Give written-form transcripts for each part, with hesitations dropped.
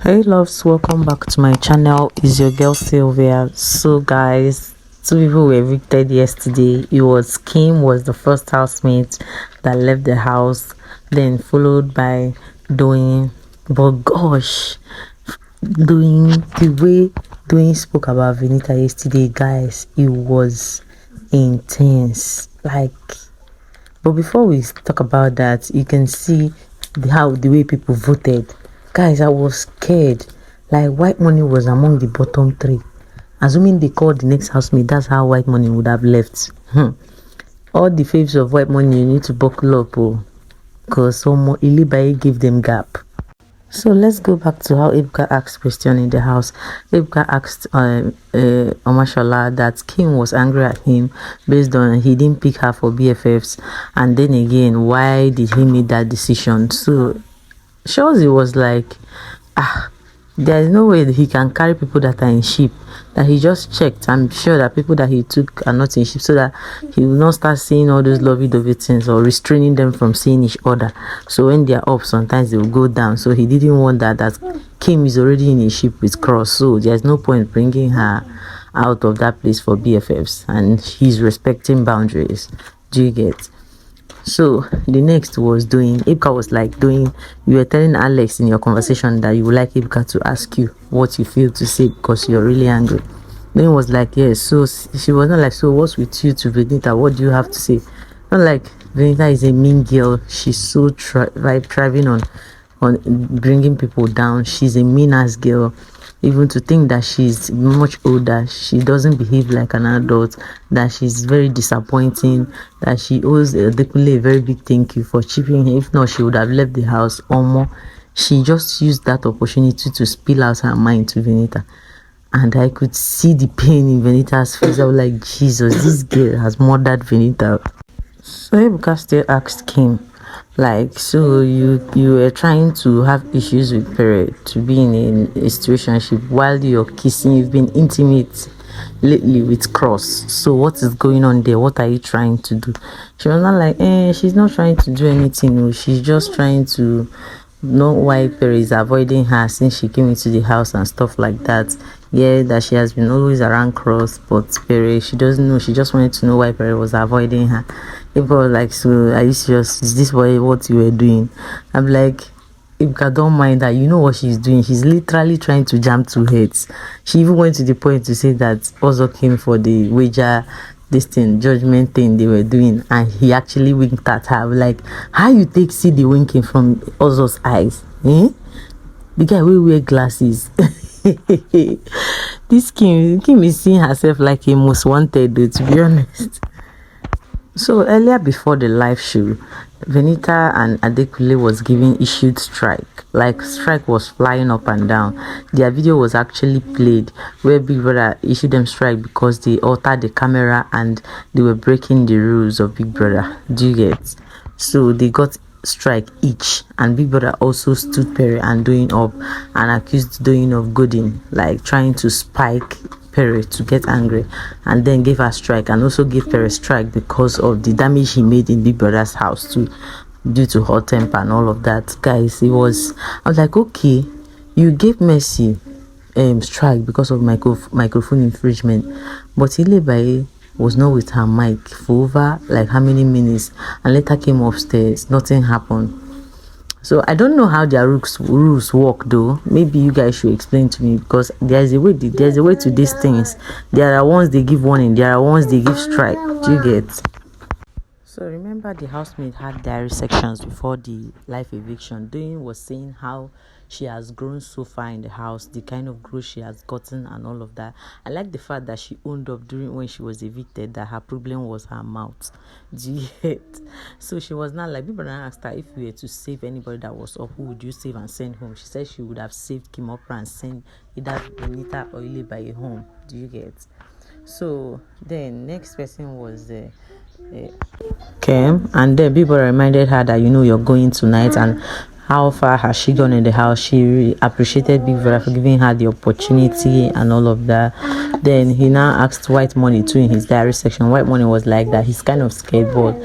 Hey loves, welcome back to my channel. Is your girl Sylvia. So guys, two people were evicted yesterday. It was Kim was the first housemate that left the house, then followed by Doyin. But gosh, Doyin, the way Doyin spoke about Venita yesterday, guys, it was intense. But before we talk about that, you can see the way people voted. Guys, I was scared. Like, white money was among the bottom three. Assuming they called the next housemate, that's how white money would have left. All the faves of white money, you need to buckle up, because someone Ilibai gave them gap. So let's go back to how Ebuka asked question in the house. Ebuka asked Omashola that Kim was angry at him based on he didn't pick her for BFFs, and then again, why did he make that decision? So Shozi was like, there is no way that he can carry people that are in ship, that he just checked. I'm sure that people that he took are not in ship, so that he will not start seeing all those lovey-dovey things or restraining them from seeing each other. So when they are up, sometimes they will go down. So he didn't want that Kim is already in a ship with Cross, so there's no point bringing her out of that place for BFFs, and he's respecting boundaries. Do you get? So the next was Doyin. Ebuka was like, Doyin, you were telling Alex in your conversation that you would like Ebuka to ask you what you feel to say because you're really angry. Doyin was like, yes. So she was not like, so what's with you to Venita? What do you have to say? Not like Venita is a mean girl. She's so thriving on bringing people down. She's a mean ass girl. Even to think that she's much older, she doesn't behave like an adult, that she's very disappointing, that she owes Dekule a very big thank you for chipping her. If not, she would have left the house or more. She just used that opportunity to spill out her mind to Venita. And I could see the pain in Venita's face. I was like, Jesus, this girl has murdered Venita. So Ebuka still asked Kim, like, so you were trying to have issues with Pere to be in a situationship while you're kissing. You've been intimate lately with Cross. So what is going on there? What are you trying to do? She was not like, she's not trying to do anything. No. She's just trying to know why Pere is avoiding her since she came into the house and stuff like that. Yeah, that she has been always around Cross, but Pere, she doesn't know. She just wanted to know why Pere was avoiding her. People were like, so are you serious? Is this what you were doing? I'm like, Ebuka, don't mind that. You know what she's doing. She's literally trying to jam two heads. She even went to the point to say that Ozo came for the wager, judgment thing they were doing, and he actually winked at her. Like, how you see the winking from Ozo's eyes? The guy will wear glasses. This Kim is seeing herself like a most wanted, though, to be honest. So earlier before the live show, Venita and Adekule was giving issued strike. Like, strike was flying up and down. Their video was actually played where Big Brother issued them strike because they altered the camera and they were breaking the rules of Big Brother. Do you get? So they got strike each, and Big Brother also stood Pere and Doyin up and accused Doyin of goading, like trying to spike Pere to get angry, and then gave her strike, and also gave Pere strike because of the damage he made in Big Brother's house too, due to hot temper and all of that. Guys, I was like, okay, you gave Mercy strike because of microphone infringement, but Ilebaye was not with her mic for over like how many minutes, and later came upstairs. Nothing happened. So I don't know how their rules work though. Maybe you guys should explain to me, because there's a way to these things. There are ones they give warning, there are ones they give strike. Do you get? So remember, the housemate had diary sections before the live eviction. Doyin was saying how she has grown so far in the house, the kind of growth she has gotten and all of that. I like the fact that she owned up during when she was evicted that her problem was her mouth. Do you get? So she was not like, people asked her, if you were to save anybody that was up, who would you save and send home? She said she would have saved Kim Opera and sent either Venita or Ilebaye home. Do you get? So then next person was Kim, and then people reminded her that, you're going tonight, and how far has she gone in the house. She really appreciated Big Brother for giving her the opportunity and all of that. Then he now asked White Money too in his diary section. White Money was like that he's kind of scared, but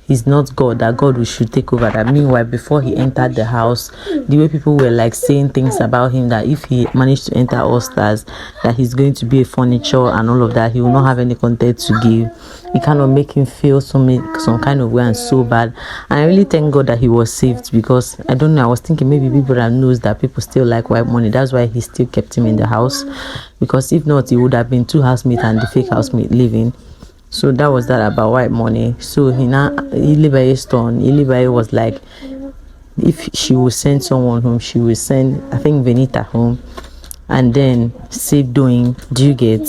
he's not God, that God should take over. That meanwhile, before he entered the house, the way people were like saying things about him, that if he managed to enter All Stars, that he's going to be a furniture and all of that, he will not have any content to give. It kind of make him feel some kind of way and so bad. And I really thank God that he was saved, because I don't know, I was thinking maybe people that knows that people still like white money, that's why he still kept him in the house, because if not, it would have been two housemates and the fake housemate living. So that was that about white money. So Ilibaye was like, if she will send someone home, she will send, I think, Venita home, and then save Doyin. Do you get?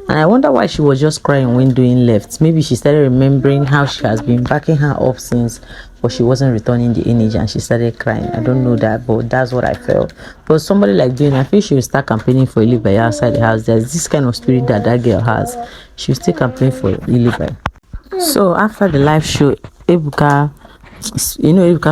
And I wonder why she was just crying when Doyin left. Maybe she started remembering how she has been backing her up since, but she wasn't returning the energy and she started crying. I don't know that, but that's what I felt. But somebody like Doyin, I feel she will start campaigning for Ilibaye outside the house. There's this kind of spirit that girl has. She will still campaign for Ilibaye. So after the live show, Ebuka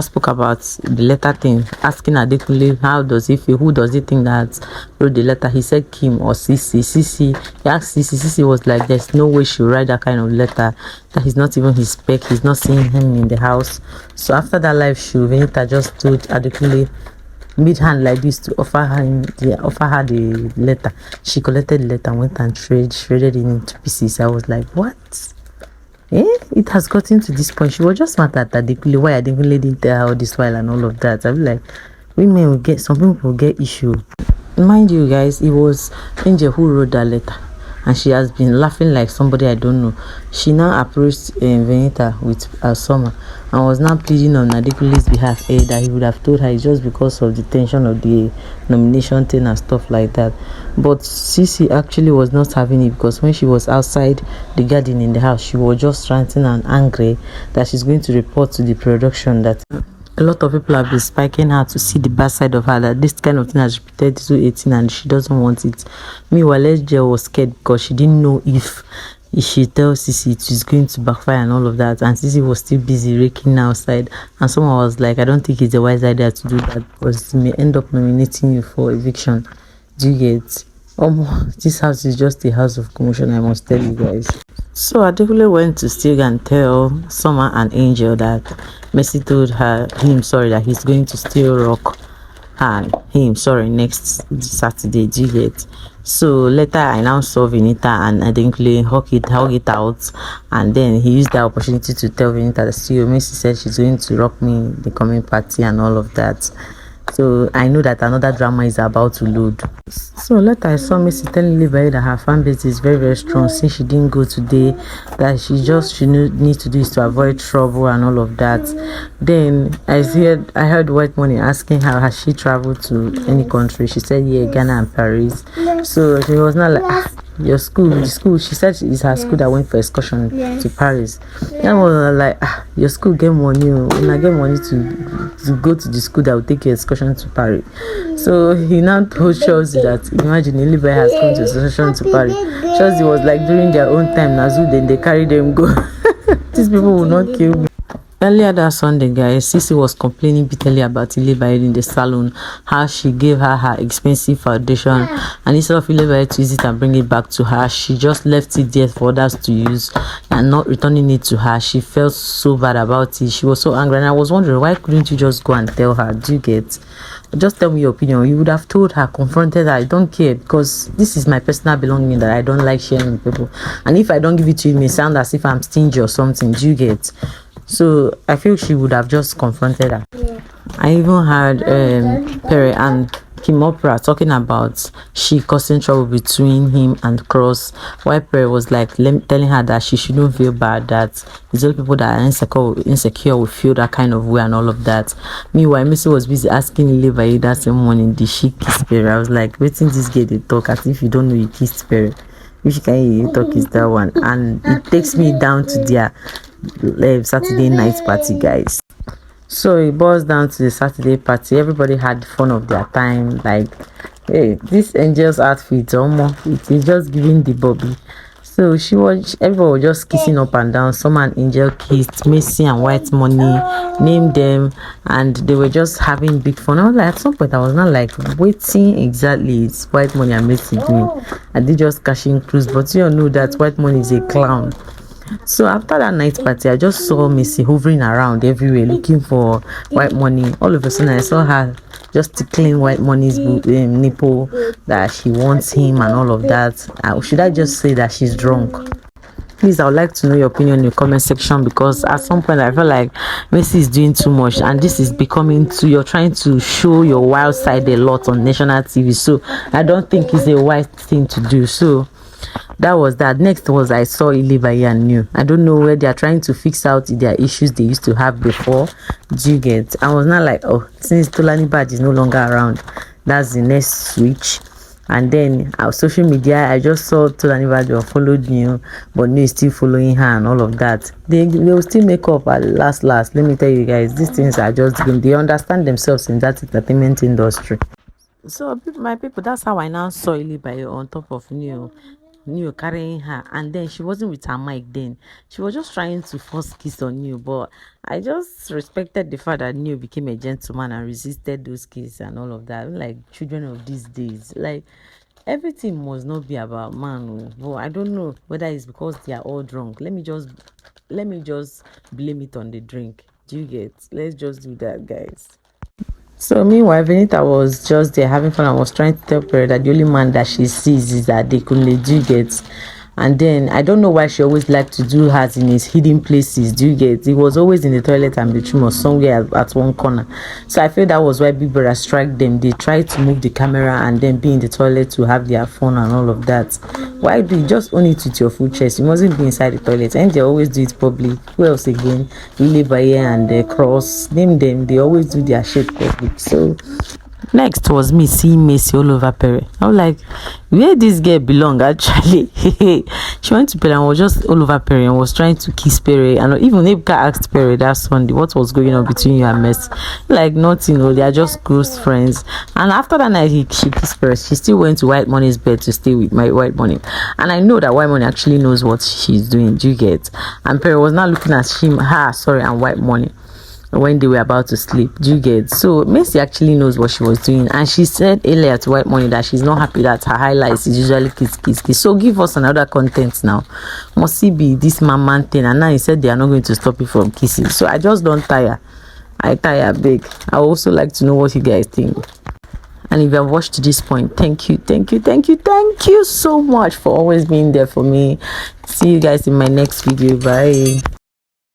spoke about the letter thing, asking Adekunle how does he feel, who does he think that wrote the letter. He said Kim or Ceec. He asked Ceec. Ceec was like, there's no way she'll write that kind of letter, that he's not even his spec, he's not seeing him in the house. So after that live show, Venita just told Adekunle mid hand like this to offer her the letter. She collected the letter and went and shredded it into pieces. I was like, what? It has gotten to this point. She was just mad at Adekunle, why Adekunle didn't tell her all this while and all of that. I be like, women will get, some people will get issue. Mind you guys, it was Angel who wrote that letter, and she has been laughing like somebody I don't know. She now approached Venita with summer and was now pleading on Adekunle's behalf, that he would have told her. It's just because of the tension of the nomination thing and stuff like that. But Ceec actually was not having it, because when she was outside the garden in the house, she was just ranting and angry that she's going to report to the production that a lot of people have been spiking her to see the bad side of her, that this kind of thing has repeated to 18 and she doesn't want it. Meanwhile, SJ was scared because she didn't know if she tells Ceec it is going to backfire and all of that, and Ceec was still busy raking outside, and someone was like, I don't think it's a wise idea to do that, because it may end up nominating you for eviction. Do you get? This house is just a house of commotion, I must tell you guys. So Adekunle went to Ceec and tell Summer and Angel that Mercy told him that he's going to still rock next Saturday. Do you get? So later I now saw Venita and Adekunle hug it out, and then he used that opportunity to tell Venita that still Mercy said she's going to rock me the coming party and all of that. So I know that another drama is about to load. So later I saw Mercy telling Bbnaija that her fan base is very, very strong since she didn't go today, that she needs to do is to avoid trouble and all of that. Then I heard White Money asking her, has she traveled to any country? She said, yeah, Ghana and Paris. So she was not like, your school, the school, she said it's her school that went for excursion to Paris. That was like, your school get money, when I get money to go to the school that will take your excursion to Paris. So he now told Chelsea that, imagine Bbnaija has come to excursion to Paris. Chelsea was like, during their own time, Nazu, then they carry them go. These people will not kill me. Earlier that Sunday, guys, Ceec was complaining bitterly about Bbnaija in the salon, how she gave her expensive foundation, and instead of Bbnaija to use it and bring it back to her, she just left it there for others to use and not returning it to her. She felt so bad about it. She was so angry, and I was wondering, why couldn't you just go and tell her? Do you get? Just tell me your opinion. You would have told her, confronted her. I don't care, because this is my personal belonging that I don't like sharing with people, and if I don't give it to you, it may sound as if I'm stingy or something. Do you get? So I feel she would have just confronted her. Yeah. I even heard Perry and Kim Opera talking about she causing trouble between him and Cross. Why Perry was like telling her that she shouldn't feel bad, that it's all people that are insecure will feel that kind of way and all of that. Meanwhile, Missy was busy asking Bbnaija that same morning, did she kiss Perry? I was like, waiting this girl they talk as if you don't know you kissed Perry. If you can hear you talk is that one. And it takes me down to their Saturday night party, guys. So it boils down to the Saturday party. Everybody had fun of their time. Like, hey, this Angel's outfit almost, it is just giving the Bobby. So everybody was just kissing up and down. Some and Angel kissed, Mercy and White Money, named them, and they were just having big fun. I was like, at some point I was not like waiting exactly it's White Money and Mercy doing. I did just cashing cruise, but you all know that White Money is a clown. So after that night party, I just saw Missy hovering around everywhere looking for white money. All of a sudden, I saw her just tickling white money's nipple, that she wants him and all of that. Should I just say that she's drunk? Please, I would like to know your opinion in the comment section, because at some point I feel like Messi is doing too much, and this is becoming too, you're trying to show your wild side a lot on national TV. So I don't think it's a wise thing to do. So that was that. Next was I saw Leave.Doyin and New. I don't know where they are trying to fix out their issues they used to have before. Do you get? I was not like, oh, since Tolani Bad is no longer around, that's the next switch. And then our social media, I just saw Tolani Bad followed New, but New is still following her and all of that. They will still make up at last. Let me tell you guys, these things are just game. They understand themselves in that entertainment industry. So my people, that's how I now saw Leave.Doyin on top of New carrying her, and then she wasn't with her mic then. She was just trying to force kiss on New, but I just respected the fact that New became a gentleman and resisted those kisses and all of that. Like children of these days, like everything must not be about man. But I don't know whether it's because they are all drunk. Let me just blame it on the drink. Do you get? Let's just do that, guys. So meanwhile, Venita was just there having fun and was trying to tell Perry that the only man that she sees is that they couldn't do get. And then I don't know why she always liked to do hers in his hidden places. Do you get? It was always in the toilet and bedroom or somewhere at one corner. So I feel that was why Big Brother strike them. They tried to move the camera and then be in the toilet to have their fun and all of that. Why do you just own it with your full chest? You mustn't be inside the toilet. And they always do it public. Who else again? Leave.Doyin and Cross. Name them. They always do their shit public. So next was me seeing Messi all over Perry. I was like, where this girl belong actually? She went to Perry and was just all over Perry and was trying to kiss Perry. And even Ebuka asked Perry that Sunday, what was going on between you and Messi? Like nothing, they are just close friends. And after that night, she kissed Perry. She still went to White Money's bed to stay with my White Money. And I know that White Money actually knows what she's doing. Do you get? And Perry was not looking at and White Money when they were about to sleep. Do you get? So Messi actually knows what she was doing, and she said earlier to White Money that she's not happy that her highlights is usually kiss. So give us another content now. Must it be this man thing? And now he said they are not going to stop it from kissing. So I just don't tire. I tire big. I also like to know what you guys think. And if you have watched to this point, thank you so much for always being there for me. See you guys in my next video. Bye.